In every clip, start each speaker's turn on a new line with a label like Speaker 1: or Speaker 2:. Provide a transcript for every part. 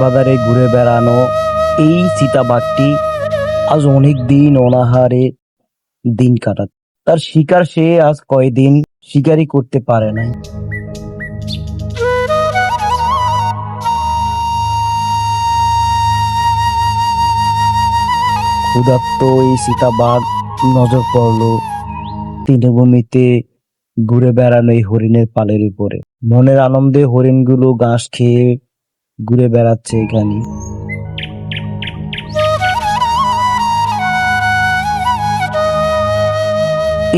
Speaker 1: বাজারে ঘুরে বেড়ানো এই চিতাবাঘটি আজ অনেক দিন অনাহারে দিন কাটাচ্ছে। তার শিকার সে আজ কয়দিন শিকারই করতে পারে নাই। ক্ষুধার্ত এই চিতাবাঘ নজর পড়লো তৃণভূমিতে ঘুরে বেড়ানো এই হরিণের পালের উপরে। মনের আনন্দে হরিণগুলো ঘাস খেয়ে ঘুরে বেড়াচ্ছে এখানে।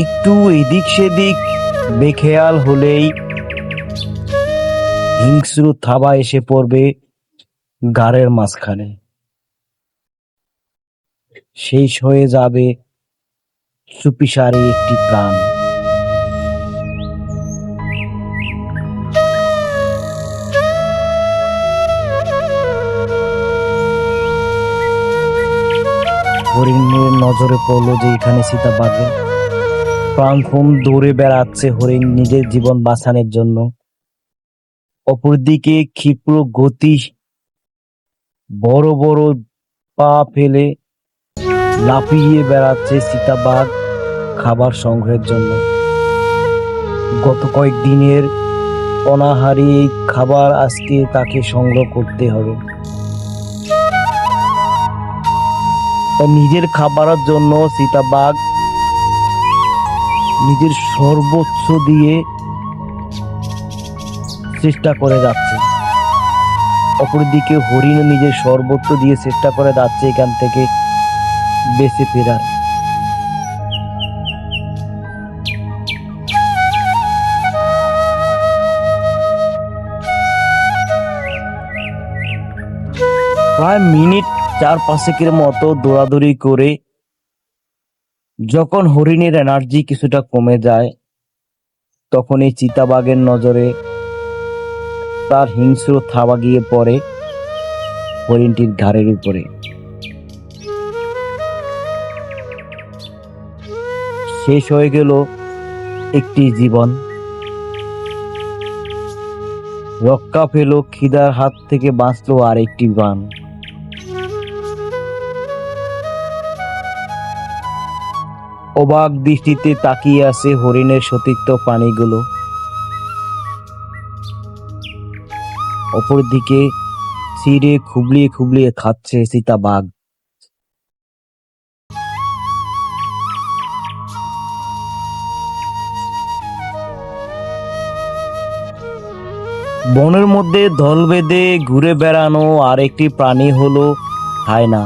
Speaker 1: একটু এদিক সেদিক বেখেয়াল হলেই হিংস্র থাবা এসে পড়বে গাড়ের মাঝখানে। শেষ হয়ে যাবে চুপিসারে একটি প্রাণ। হরিণের নজরে পড়লো যে এখানে চিতাবাঘে প্রাণপণ দৌড়ে বেড়াচ্ছে হরিণ নিজের জীবন বাঁচানোর জন্য। অপরদিকে ক্ষিপ্র গতি বড় বড় পা ফেলে লাফিয়ে বেড়াচ্ছে চিতাবাঘ খাবার সংগ্রহের জন্য। গত কয়েকদিনের অনাহারী খাবার আজকে তাকে সংগ্রহ করতে হবে। নিজের খাবারের জন্য চিতাবাঘ নিজের সর্বোচ্চ দিয়ে চেষ্টা করে যাচ্ছে। অপরদিকে হরিণ নিজের সর্বোচ্চ দিয়ে চেষ্টা করে যাচ্ছে এখান থেকে বেঁচে ফেরার। প্রায় মিনিট 4-5 মতো দৌড়াদৌড়ি করে যখন হরিণের এনার্জি কিছুটা কমে যায় তখন এই চিতাবাঘের নজরে তার হিংস্র থাবা গিয়ে পড়ে হরিণটির ঘাড়ের উপরে। শেষ হয়ে গেল একটি জীবন, রক্ষা পেল খিদার হাত থেকে বাঁচলো আর একটি প্রাণ। অবাক দৃষ্টিতে তাকিয়ে আছে হরিণের সতীর্থ প্রাণীগুলো। অপরদিকে ছিঁড়ে খুবলিয়ে খুবলিয়ে খাচ্ছে চিতাবাঘ। বনের মধ্যে দল বেঁধে ঘুরে বেড়ানো আর একটি প্রাণী হলো হায়না।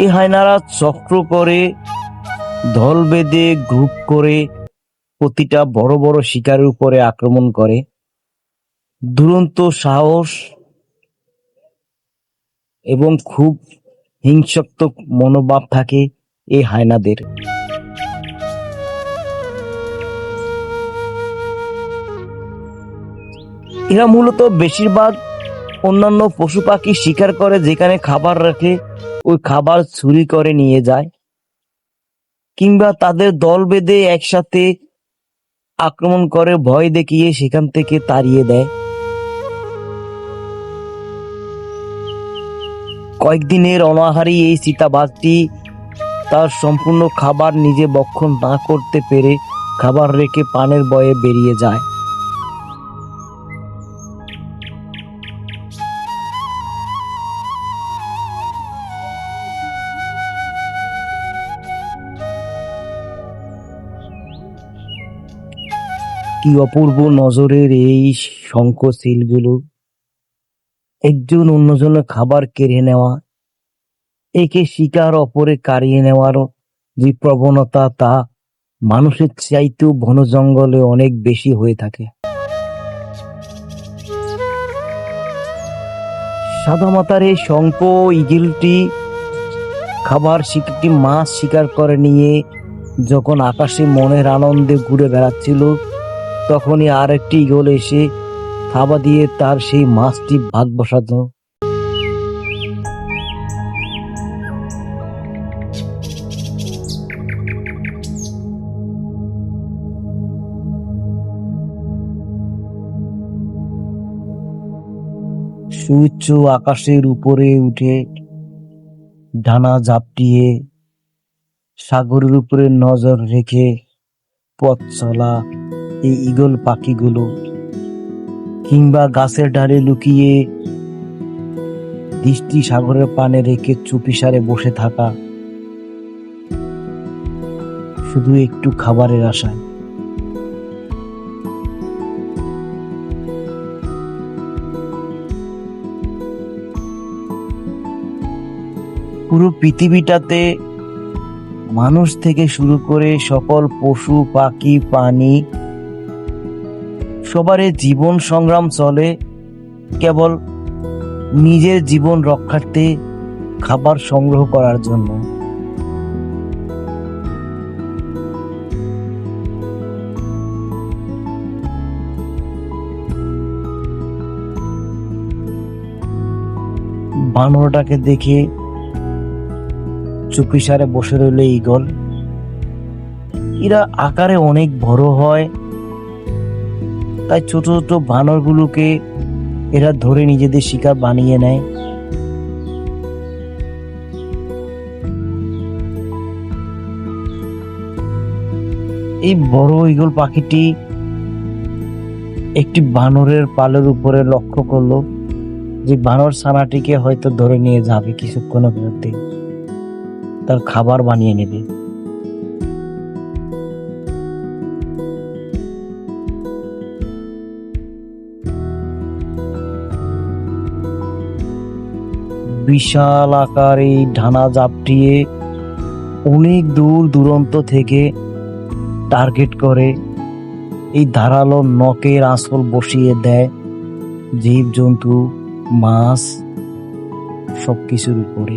Speaker 1: এই হায়নারা চক্র করে দল বেঁধে গ্রুপ করে প্রতিটা বড় বড় শিকারের উপরে আক্রমণ করে। দুরন্ত সাহস এবং খুব হিংসাত্মক মনোভাব থাকে এই হায়নাদের। এরা মূলত বেশিরভাগ অন্যান্য পশু পাখি শিকার করে, যেখানে খাবার রাখে ওই খাবার চুরি করে নিয়ে যায় কিংবা তাদের দল বেঁধে একসাথে আক্রমণ করে ভয় দেখিয়ে সেখান থেকে তাড়িয়ে দেয়। কয়েকদিনের অনাহারী এই চিতাবাঘটি তার সম্পূর্ণ খাবার নিজে ভক্ষণ না করতে পেরে খাবার রেখে পানের ভয়ে বেরিয়ে যায়। কি অপূর্ব নজরের এই শঙ্খচিলগুলো! একজন অন্যজনের খাবার কেড়ে নেওয়া, একে শিকার অপরে কাড়িয়ে নেওয়ার যে প্রবণতা তা মানুষের চাইতেও বন জঙ্গলে অনেক বেশি হয়ে থাকে। সাদামাটার এই শঙ্খ ইগলটি খাবার একটি মাছ শিকার করে নিয়ে যখন আকাশে মনের আনন্দে ঘুরে বেড়াচ্ছিল তখনই আর একটি ইগল এসে থাবা দিয়ে তার সেই মাছটি ভাগ বসাতো। সুউচ্চ আকাশের উপরে উঠে ডানা ঝাপটিয়ে সাগরের উপরে নজর রেখে পথ চলা এই ঈগল পাখিগুলো, কিংবা গাছের ডালে লুকিয়ে দৃষ্টি সাগরের পানে রেখে চুপিসারে বসে থাকা, শুধু একটু খাবারের আশায়। পুরো পৃথিবীটাতে মানুষ থেকে শুরু করে সকল পশু পাখি প্রাণী সবারই জীবন সংগ্রাম চলে কেবল নিজের জীবন রক্ষার্থে খাবার সংগ্রহ করার জন্য। বানরটাকে দেখে চুপিসারে বসে রইল ঈগল। এরা আকারে অনেক বড় হয়, তাই ছোট ছোট বানরগুলোকে এরা ধরে নিজেদের শিকার বানিয়ে নেয়। এই বড় ঈগল পাখিটি একটি বানরের পালের উপরে লক্ষ্য করলো যে বানর ছানাটিকে হয়তো ধরে নিয়ে যাবে কিছুক্ষণের মধ্যে, তার খাবার বানিয়ে নেবে। বিশাল আকার এই ডানা ঝাপটিয়ে অনেক দূর দূরান্ত থেকে টার্গেট করে এই ধারালো নখের আঁচল বসিয়ে দেয় জীবজন্তু, মাছ সবকিছুর উপরে।